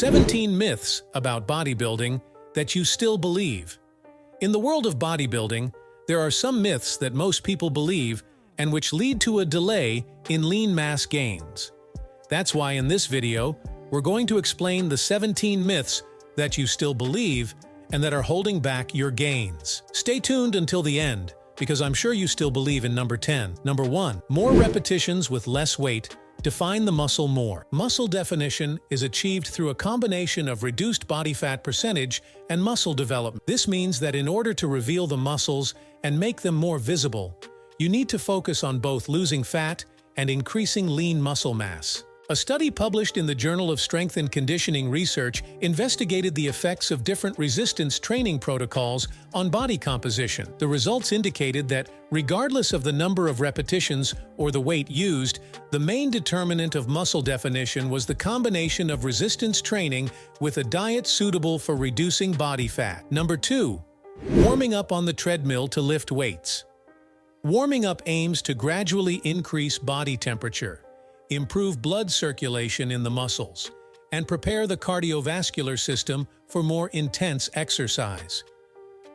17 myths about bodybuilding that you still believe. In the world of bodybuilding, there are some myths that most people believe and which lead to a delay in lean mass gains. That's why in this video, we're going to explain the 17 myths that you still believe and that are holding back your gains. Stay tuned until the end, because I'm sure you still believe in number 10. Number 1. More repetitions with less weight. Define the muscle more. Muscle definition is achieved through a combination of reduced body fat percentage and muscle development. This means that in order to reveal the muscles and make them more visible, you need to focus on both losing fat and increasing lean muscle mass. A study published in the Journal of Strength and Conditioning Research investigated the effects of different resistance training protocols on body composition. The results indicated that, regardless of the number of repetitions or the weight used, the main determinant of muscle definition was the combination of resistance training with a diet suitable for reducing body fat. Number 2. Warming up on the treadmill to lift weights. Warming up aims to gradually increase body temperature, improve blood circulation in the muscles, and prepare the cardiovascular system for more intense exercise.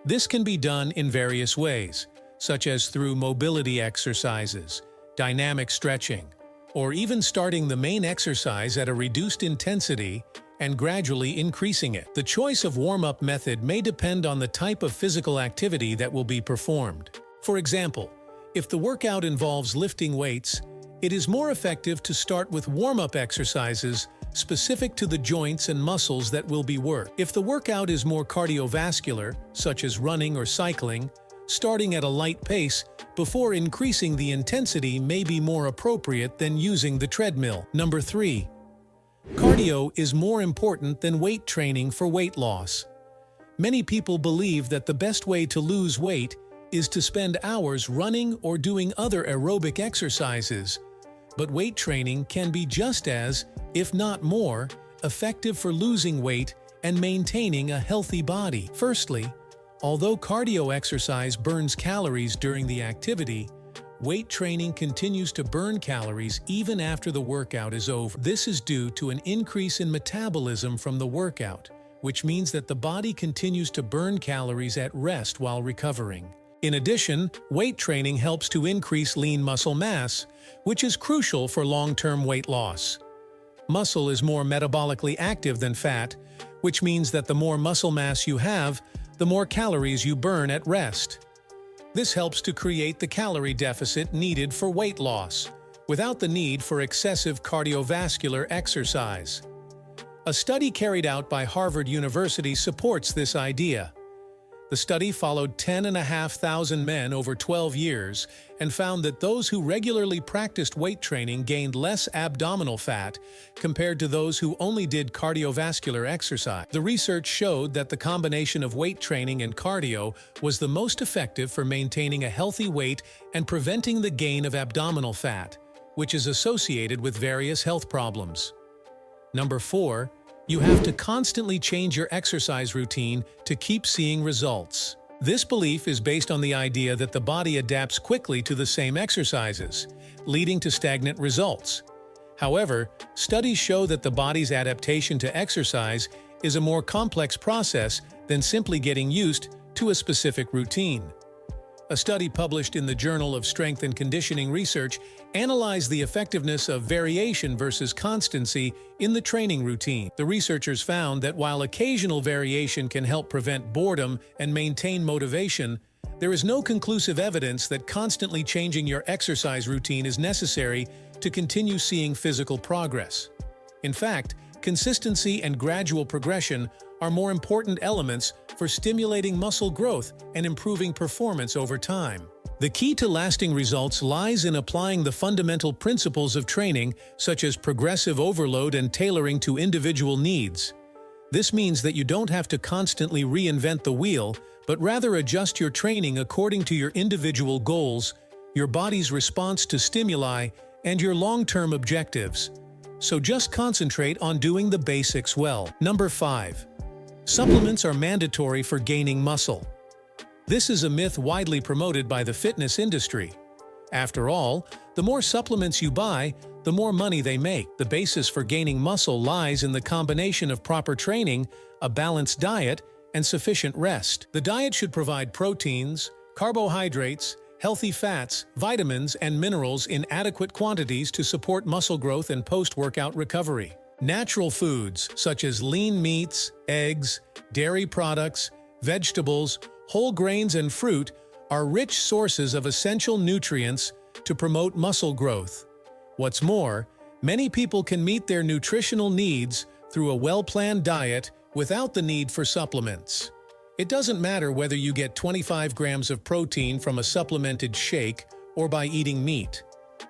This can be done in various ways, such as through mobility exercises, dynamic stretching, or even starting the main exercise at a reduced intensity and gradually increasing it. The choice of warm-up method may depend on the type of physical activity that will be performed. For example, if the workout involves lifting weights, it is more effective to start with warm-up exercises specific to the joints and muscles that will be worked. If the workout is more cardiovascular, such as running or cycling, starting at a light pace before increasing the intensity may be more appropriate than using the treadmill. Number 3. Cardio is more important than weight training for weight loss. Many people believe that the best way to lose weight is to spend hours running or doing other aerobic exercises. But weight training can be just as, if not more, effective for losing weight and maintaining a healthy body. Firstly, although cardio exercise burns calories during the activity, weight training continues to burn calories even after the workout is over. This is due to an increase in metabolism from the workout, which means that the body continues to burn calories at rest while recovering. In addition, weight training helps to increase lean muscle mass, which is crucial for long-term weight loss. Muscle is more metabolically active than fat, which means that the more muscle mass you have, the more calories you burn at rest. This helps to create the calorie deficit needed for weight loss, without the need for excessive cardiovascular exercise. A study carried out by Harvard University supports this idea. The study followed 10,500 men over 12 years and found that those who regularly practiced weight training gained less abdominal fat compared to those who only did cardiovascular exercise. The research showed that the combination of weight training and cardio was the most effective for maintaining a healthy weight and preventing the gain of abdominal fat, which is associated with various health problems. Number 4. You have to constantly change your exercise routine to keep seeing results. This belief is based on the idea that the body adapts quickly to the same exercises, leading to stagnant results. However, studies show that the body's adaptation to exercise is a more complex process than simply getting used to a specific routine. A study published in the Journal of Strength and Conditioning Research analyzed the effectiveness of variation versus constancy in the training routine. The researchers found that while occasional variation can help prevent boredom and maintain motivation, there is no conclusive evidence that constantly changing your exercise routine is necessary to continue seeing physical progress. In fact, consistency and gradual progression are more important elements for stimulating muscle growth and improving performance over time. The key to lasting results lies in applying the fundamental principles of training, such as progressive overload and tailoring to individual needs. This means that you don't have to constantly reinvent the wheel, but rather adjust your training according to your individual goals, your body's response to stimuli, and your long-term objectives. So just concentrate on doing the basics well. Number 5. Supplements are mandatory for gaining muscle. This is a myth widely promoted by the fitness industry. After all, the more supplements you buy, the more money they make. The basis for gaining muscle lies in the combination of proper training, a balanced diet, and sufficient rest. The diet should provide proteins, carbohydrates, healthy fats, vitamins, and minerals in adequate quantities to support muscle growth and post-workout recovery. Natural foods such as lean meats, eggs, dairy products, vegetables, whole grains, and fruit are rich sources of essential nutrients to promote muscle growth. What's more, many people can meet their nutritional needs through a well-planned diet without the need for supplements. It doesn't matter whether you get 25 grams of protein from a supplemented shake or by eating meat.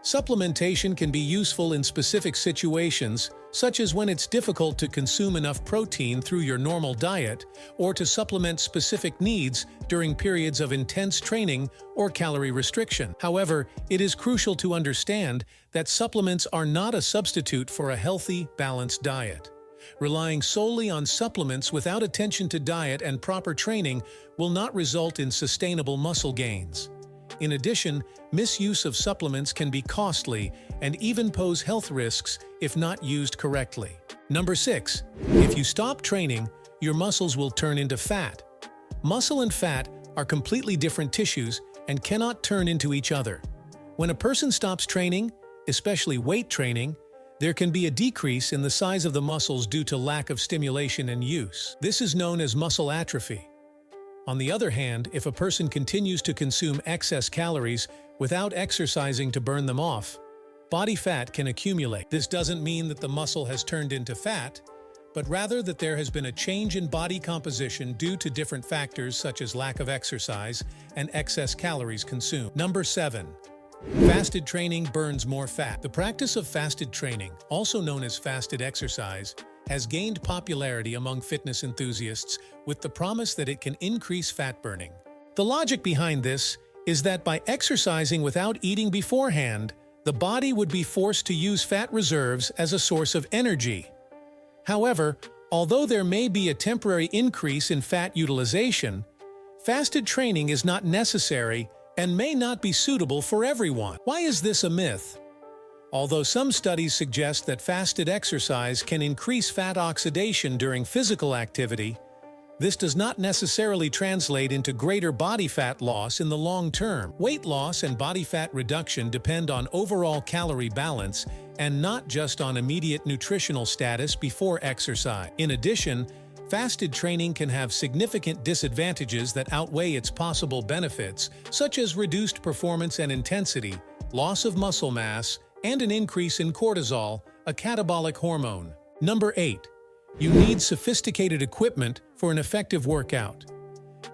Supplementation can be useful in specific situations, such as when it's difficult to consume enough protein through your normal diet, or to supplement specific needs during periods of intense training or calorie restriction. However, it is crucial to understand that supplements are not a substitute for a healthy, balanced diet. Relying solely on supplements without attention to diet and proper training will not result in sustainable muscle gains. In addition, misuse of supplements can be costly and even pose health risks if not used correctly. Number 6. If you stop training, your muscles will turn into fat. Muscle and fat are completely different tissues and cannot turn into each other. When a person stops training, especially weight training, there can be a decrease in the size of the muscles due to lack of stimulation and use. This is known as muscle atrophy. On the other hand, if a person continues to consume excess calories without exercising to burn them off, body fat can accumulate. This doesn't mean that the muscle has turned into fat, but rather that there has been a change in body composition due to different factors such as lack of exercise and excess calories consumed. Number 7. Fasted training burns more fat. The practice of fasted training, also known as fasted exercise, has gained popularity among fitness enthusiasts with the promise that it can increase fat burning. The logic behind this is that by exercising without eating beforehand, the body would be forced to use fat reserves as a source of energy. However, although there may be a temporary increase in fat utilization, fasted training is not necessary and may not be suitable for everyone. Why is this a myth? Although some studies suggest that fasted exercise can increase fat oxidation during physical activity, this does not necessarily translate into greater body fat loss in the long term. Weight loss and body fat reduction depend on overall calorie balance and not just on immediate nutritional status before exercise. In addition, fasted training can have significant disadvantages that outweigh its possible benefits, such as reduced performance and intensity, loss of muscle mass, and an increase in cortisol, a catabolic hormone. Number 8. You need sophisticated equipment for an effective workout.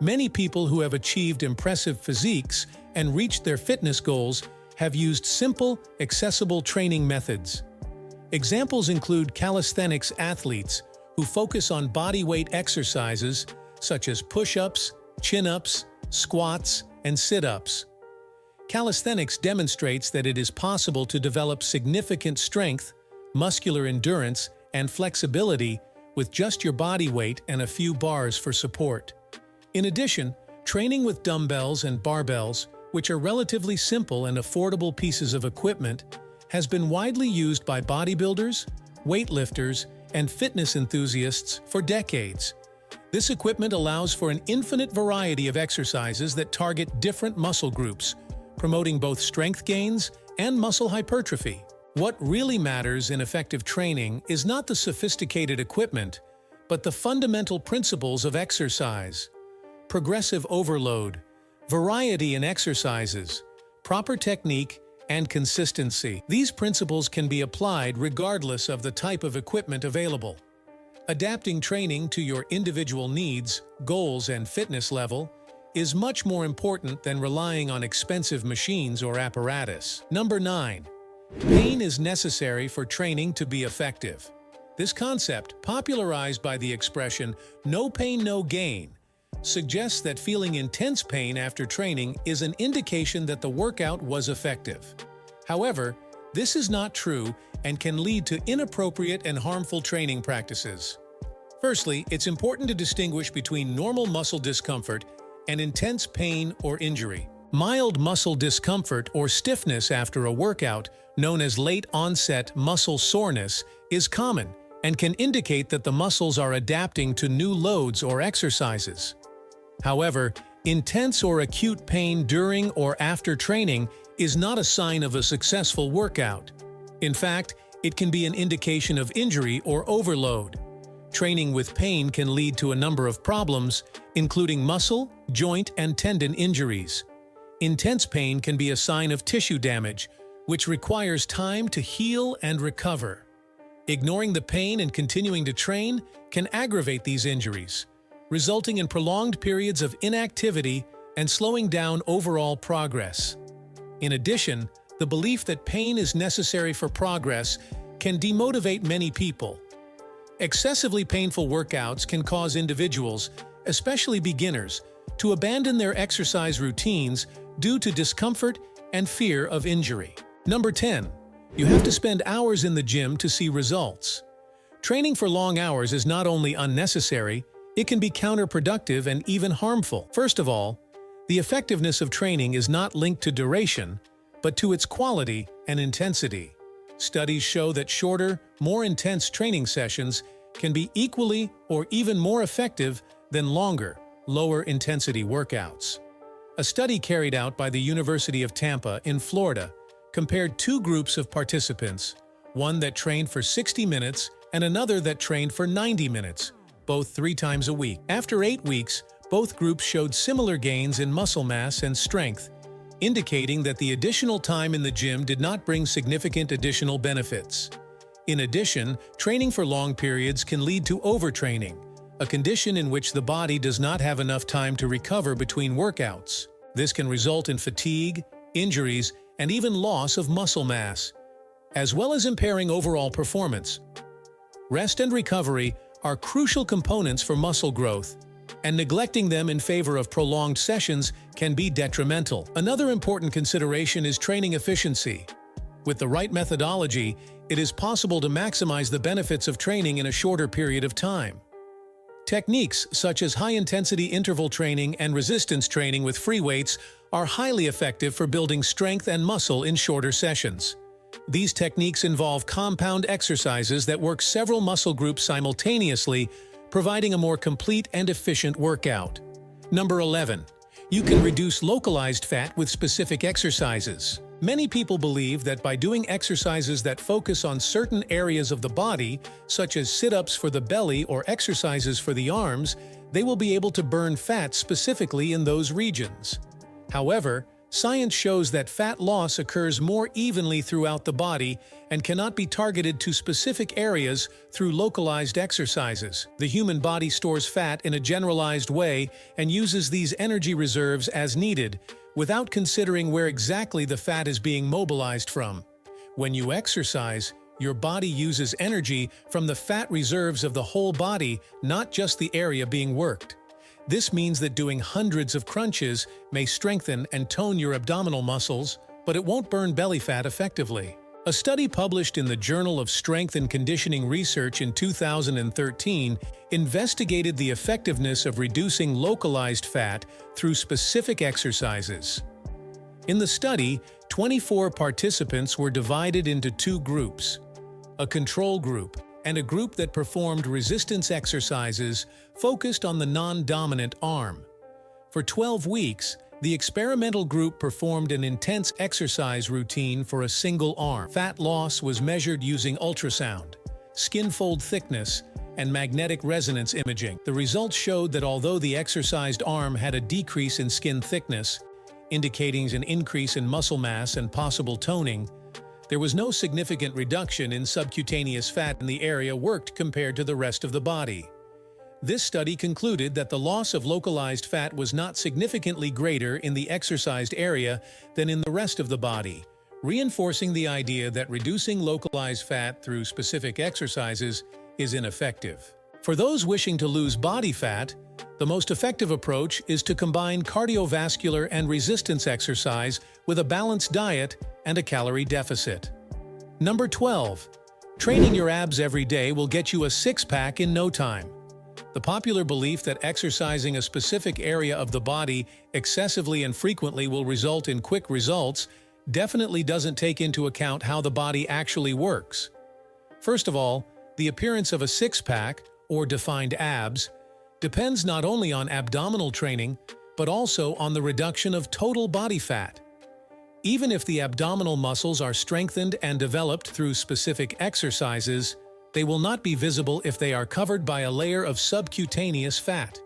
Many people who have achieved impressive physiques and reached their fitness goals have used simple, accessible training methods. Examples include calisthenics athletes who focus on body weight exercises such as push-ups, chin-ups, squats, and sit-ups. Calisthenics demonstrates that it is possible to develop significant strength, muscular endurance, and flexibility with just your body weight and a few bars for support. In addition, training with dumbbells and barbells, which are relatively simple and affordable pieces of equipment, has been widely used by bodybuilders, weightlifters, and fitness enthusiasts for decades. This equipment allows for an infinite variety of exercises that target different muscle groups, promoting both strength gains and muscle hypertrophy. What really matters in effective training is not the sophisticated equipment, but the fundamental principles of exercise. Progressive overload, variety in exercises, proper technique, and consistency. These principles can be applied regardless of the type of equipment available. Adapting training to your individual needs, goals, and fitness level is much more important than relying on expensive machines or apparatus. Number 9. Pain is necessary for training to be effective. This concept, popularized by the expression "no pain, no gain," suggests that feeling intense pain after training is an indication that the workout was effective. However, this is not true and can lead to inappropriate and harmful training practices. Firstly, it's important to distinguish between normal muscle discomfort and intense pain or injury. Mild muscle discomfort or stiffness after a workout, known as late-onset muscle soreness, is common and can indicate that the muscles are adapting to new loads or exercises. However, intense or acute pain during or after training is not a sign of a successful workout. In fact, it can be an indication of injury or overload. Training with pain can lead to a number of problems, including muscle, joint, and tendon injuries. Intense pain can be a sign of tissue damage, which requires time to heal and recover. Ignoring the pain and continuing to train can aggravate these injuries, resulting in prolonged periods of inactivity and slowing down overall progress. In addition, the belief that pain is necessary for progress can demotivate many people. Excessively painful workouts can cause individuals, especially beginners, to abandon their exercise routines due to discomfort and fear of injury. Number 10. You have to spend hours in the gym to see results. Training for long hours is not only unnecessary, it can be counterproductive and even harmful. First of all, the effectiveness of training is not linked to duration, but to its quality and intensity. Studies show that shorter, more intense training sessions can be equally or even more effective than longer, lower-intensity workouts. A study carried out by the University of Tampa in Florida compared two groups of participants, one that trained for 60 minutes and another that trained for 90 minutes, both 3 times a week. After 8 weeks, both groups showed similar gains in muscle mass and strength, indicating that the additional time in the gym did not bring significant additional benefits. In addition, training for long periods can lead to overtraining, a condition in which the body does not have enough time to recover between workouts. This can result in fatigue, injuries, and even loss of muscle mass, as well as impairing overall performance. Rest and recovery are crucial components for muscle growth, and neglecting them in favor of prolonged sessions can be detrimental. Another important consideration is training efficiency. With the right methodology, it is possible to maximize the benefits of training in a shorter period of time. Techniques such as high-intensity interval training and resistance training with free weights are highly effective for building strength and muscle in shorter sessions. These techniques involve compound exercises that work several muscle groups simultaneously, providing a more complete and efficient workout. Number 11. You can reduce localized fat with specific exercises. Many people believe that by doing exercises that focus on certain areas of the body, such as sit-ups for the belly or exercises for the arms, they will be able to burn fat specifically in those regions. However, science shows that fat loss occurs more evenly throughout the body and cannot be targeted to specific areas through localized exercises. The human body stores fat in a generalized way and uses these energy reserves as needed, without considering where exactly the fat is being mobilized from. When you exercise, your body uses energy from the fat reserves of the whole body, not just the area being worked. This means that doing hundreds of crunches may strengthen and tone your abdominal muscles, but it won't burn belly fat effectively. A study published in the Journal of Strength and Conditioning Research in 2013 investigated the effectiveness of reducing localized fat through specific exercises. In the study, 24 participants were divided into 2 groups, a control group and a group that performed resistance exercises focused on the non-dominant arm. For 12 weeks, the experimental group performed an intense exercise routine for a single arm. Fat loss was measured using ultrasound, skin fold thickness, and magnetic resonance imaging. The results showed that although the exercised arm had a decrease in skin thickness, indicating an increase in muscle mass and possible toning, there was no significant reduction in subcutaneous fat in the area worked compared to the rest of the body. This study concluded that the loss of localized fat was not significantly greater in the exercised area than in the rest of the body, reinforcing the idea that reducing localized fat through specific exercises is ineffective. For those wishing to lose body fat, the most effective approach is to combine cardiovascular and resistance exercise with a balanced diet and a calorie deficit. Number 12. Training your abs every day will get you a six-pack in no time. The popular belief that exercising a specific area of the body excessively and frequently will result in quick results definitely doesn't take into account how the body actually works. First of all, the appearance of a six-pack, or defined abs, depends not only on abdominal training, but also on the reduction of total body fat. Even if the abdominal muscles are strengthened and developed through specific exercises, they will not be visible if they are covered by a layer of subcutaneous fat.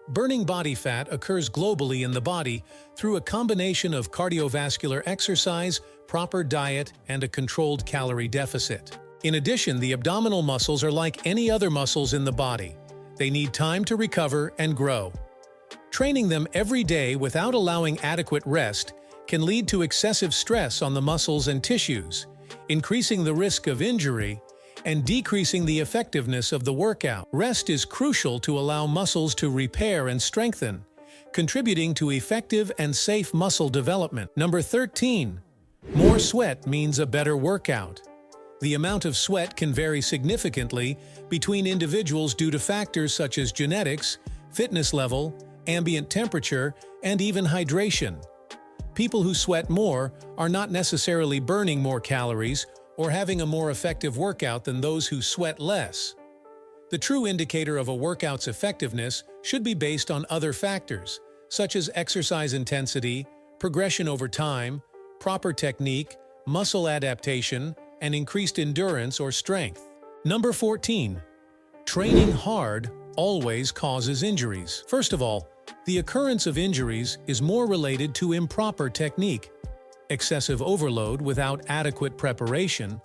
Burning body fat occurs globally in the body through a combination of cardiovascular exercise, proper diet, and a controlled calorie deficit. In addition, the abdominal muscles are like any other muscles in the body. They need time to recover and grow. Training them every day without allowing adequate rest can lead to excessive stress on the muscles and tissues, increasing the risk of injury and decreasing the effectiveness of the workout. Rest is crucial to allow muscles to repair and strengthen, contributing to effective and safe muscle development. Number 13. More sweat means a better workout. The amount of sweat can vary significantly between individuals due to factors such as genetics, fitness level, ambient temperature, and even hydration. People who sweat more are not necessarily burning more calories or having a more effective workout than those who sweat less. The true indicator of a workout's effectiveness should be based on other factors, such as exercise intensity, progression over time, proper technique, muscle adaptation, and increased endurance or strength. Number 14. Training hard always causes injuries. First of all, the occurrence of injuries is more related to improper technique, excessive overload without adequate preparation,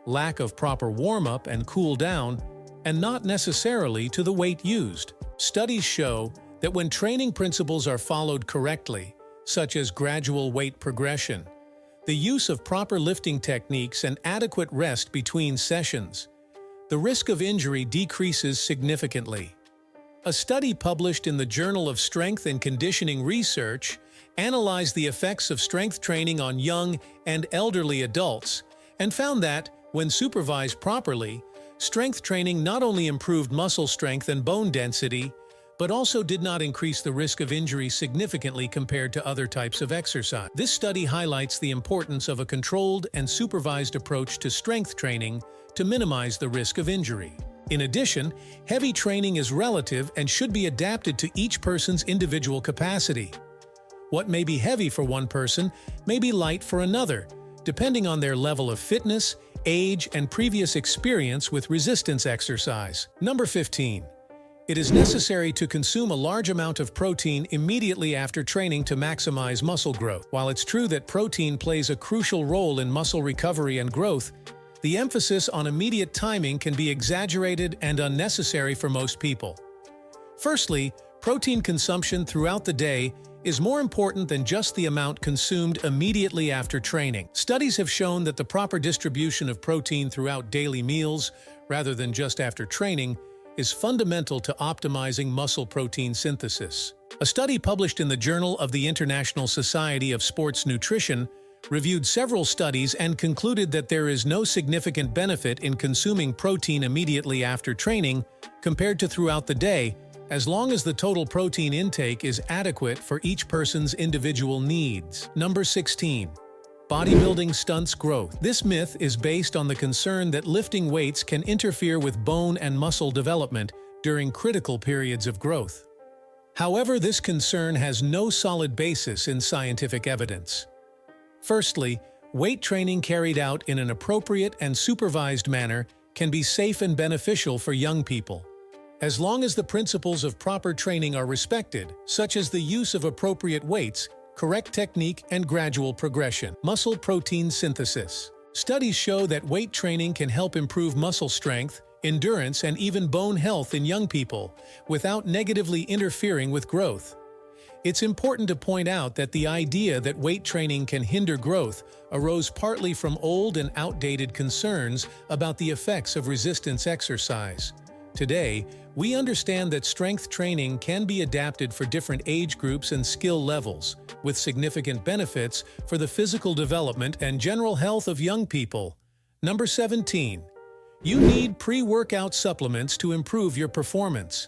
lack of proper warm-up and cool-down, and not necessarily to the weight used. Studies show that when training principles are followed correctly, such as gradual weight progression, the use of proper lifting techniques and adequate rest between sessions, the risk of injury decreases significantly. A study published in the Journal of Strength and Conditioning Research analyzed the effects of strength training on young and elderly adults and found that, when supervised properly, strength training not only improved muscle strength and bone density, but also did not increase the risk of injury significantly compared to other types of exercise. This study highlights the importance of a controlled and supervised approach to strength training to minimize the risk of injury. In addition, heavy training is relative and should be adapted to each person's individual capacity. What may be heavy for one person may be light for another, depending on their level of fitness, age, and previous experience with resistance exercise. Number 15. It is necessary to consume a large amount of protein immediately after training to maximize muscle growth. While it's true that protein plays a crucial role in muscle recovery and growth, the emphasis on immediate timing can be exaggerated and unnecessary for most people. Firstly, protein consumption throughout the day is more important than just the amount consumed immediately after training. Studies have shown that the proper distribution of protein throughout daily meals, rather than just after training, is fundamental to optimizing muscle protein synthesis. A study published in the Journal of the International Society of Sports Nutrition reviewed several studies and concluded that there is no significant benefit in consuming protein immediately after training compared to throughout the day, as long as the total protein intake is adequate for each person's individual needs. Number 16. Bodybuilding stunts growth. This myth is based on the concern that lifting weights can interfere with bone and muscle development during critical periods of growth. However, this concern has no solid basis in scientific evidence. Firstly, weight training carried out in an appropriate and supervised manner can be safe and beneficial for young people. As long as the principles of proper training are respected, such as the use of appropriate weights, correct technique, and gradual progression. Muscle protein synthesis. Studies show that weight training can help improve muscle strength, endurance, and even bone health in young people, without negatively interfering with growth. It's important to point out that the idea that weight training can hinder growth arose partly from old and outdated concerns about the effects of resistance exercise. Today, we understand that strength training can be adapted for different age groups and skill levels, with significant benefits for the physical development and general health of young people. Number 17. You need pre-workout supplements to improve your performance.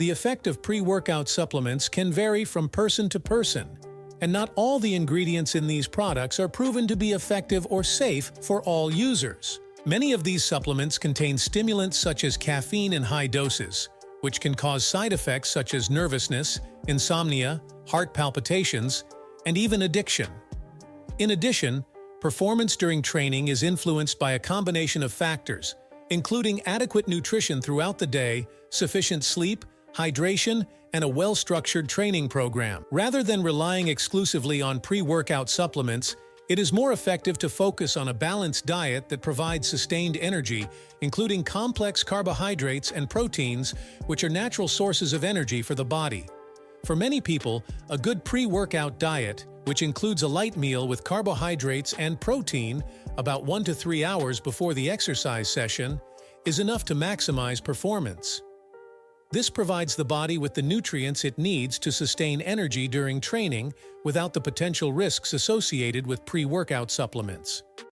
The effect of pre-workout supplements can vary from person to person, and not all the ingredients in these products are proven to be effective or safe for all users. Many of these supplements contain stimulants such as caffeine in high doses, which can cause side effects such as nervousness, insomnia, heart palpitations, and even addiction. In addition, performance during training is influenced by a combination of factors, including adequate nutrition throughout the day, sufficient sleep, hydration, and a well-structured training program. Rather than relying exclusively on pre-workout supplements, it is more effective to focus on a balanced diet that provides sustained energy, including complex carbohydrates and proteins, which are natural sources of energy for the body. For many people, a good pre-workout diet, which includes a light meal with carbohydrates and protein about 1 to 3 hours before the exercise session, is enough to maximize performance. This provides the body with the nutrients it needs to sustain energy during training without the potential risks associated with pre-workout supplements.